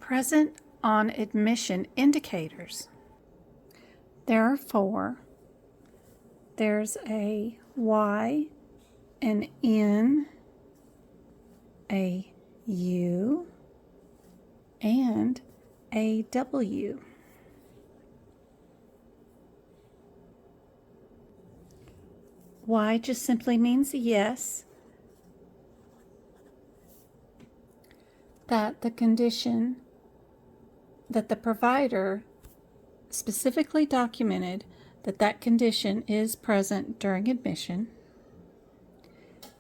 Present on admission indicators. There are 4. There's a Y, an N, a U, and a W. Y just simply means yes, that the condition that the provider specifically documented that condition is present during admission.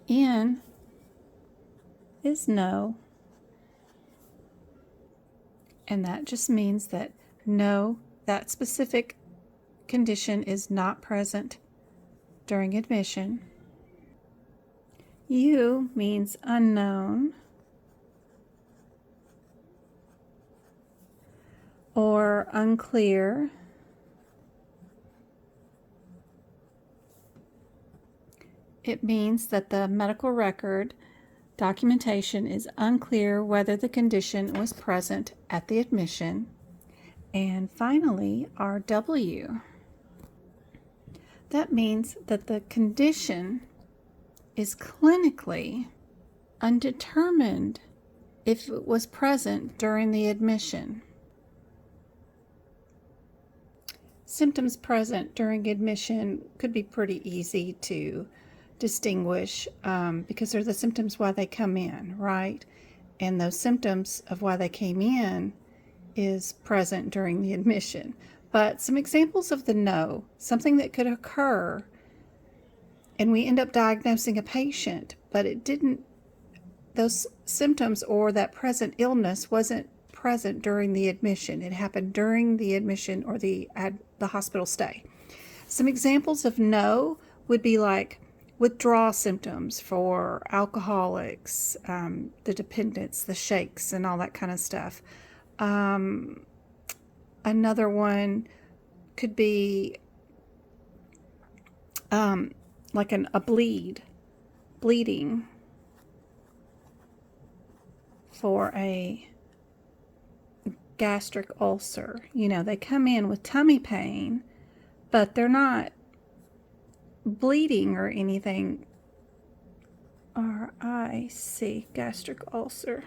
N is no, and that just means that no, that specific condition is not present during admission. U means unknown or unclear. It means that the medical record documentation is unclear whether the condition was present at the admission. And finally, our W. That means that the condition is clinically undetermined if it was present during the admission. Symptoms present during admission could be pretty easy to distinguish because they're the symptoms why they come in, right? And those symptoms of why they came in is present during the admission. But some examples of the no, something that could occur and we end up diagnosing a patient, but it didn't, those symptoms or that present illness wasn't present during the admission. It happened during the admission or the hospital stay. Some examples of no would be like withdrawal symptoms for alcoholics, the dependents, the shakes, and all that kind of stuff. Another one could be like a bleeding for a gastric ulcer. You know, they come in with tummy pain, but they're not bleeding or anything. RIC, gastric ulcer.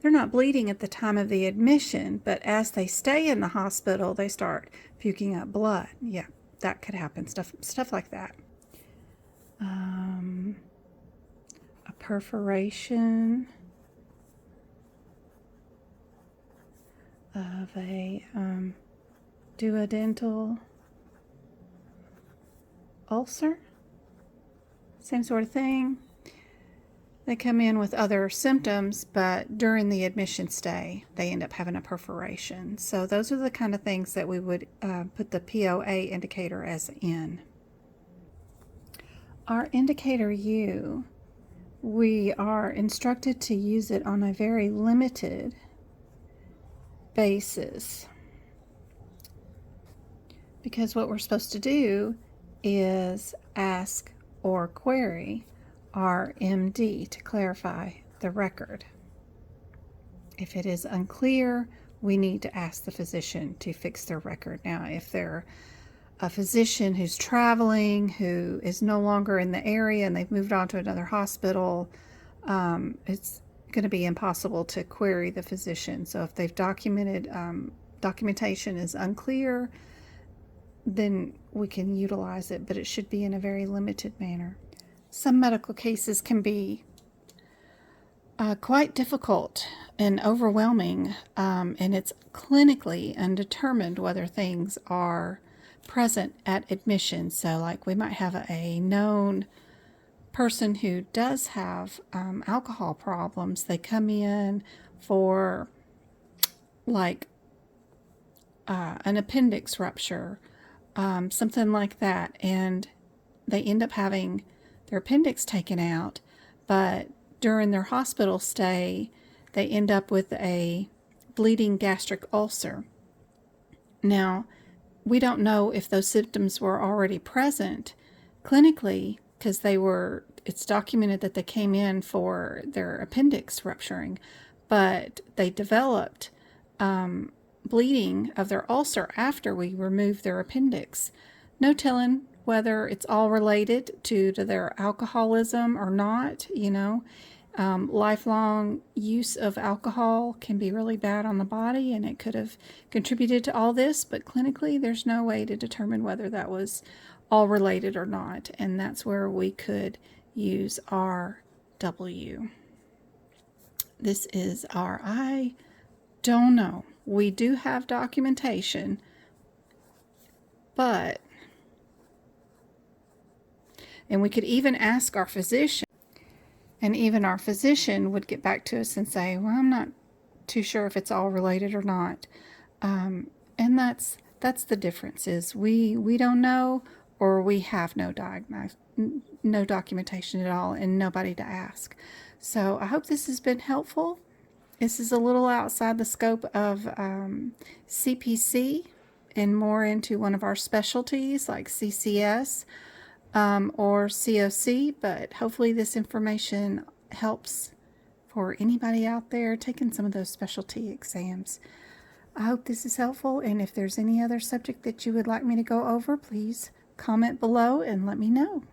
They're not bleeding at the time of the admission, but as they stay in the hospital, they start puking up blood. Yeah, that could happen. Stuff like that. A perforation of a duodental ulcer, same sort of thing. They come in with other symptoms, but during the admission stay, they end up having a perforation. So those are the kind of things that we would put the POA indicator as in. Our indicator U, we are instructed to use it on a very limited basis, because what we're supposed to do is ask or query our MD to clarify the record. If it is unclear, we need to ask the physician to fix their record. Now, if they're a physician who's traveling, who is no longer in the area and they've moved on to another hospital, it's going to be impossible to query the physician. So if they've documented, documentation is unclear, then we can utilize it, but it should be in a very limited manner. Some medical cases can be quite difficult and overwhelming, and it's clinically undetermined whether things are present at admission. So like we might have a known person who does have alcohol problems. They come in for like an appendix rupture, something like that, and they end up having their appendix taken out, but during their hospital stay, they end up with a bleeding gastric ulcer. Now, we don't know if those symptoms were already present clinically, because it's documented that they came in for their appendix rupturing, but they developed bleeding of their ulcer after we removed their appendix. No telling whether it's all related to their alcoholism or not. Lifelong use of alcohol can be really bad on the body, and it could have contributed to all this, but clinically there's no way to determine whether that was all related or not, and that's where we could use RW. This is our I don't know. We do have documentation, and we could even ask our physician, and even our physician would get back to us and say, well, I'm not too sure if it's all related or not. And that's the difference, is we don't know, or we have no documentation at all and nobody to ask. So I hope this has been helpful. This is a little outside the scope of CPC and more into one of our specialties like CCS or COC, but hopefully this information helps for anybody out there taking some of those specialty exams. I hope this is helpful, and if there's any other subject that you would like me to go over, please comment below and let me know.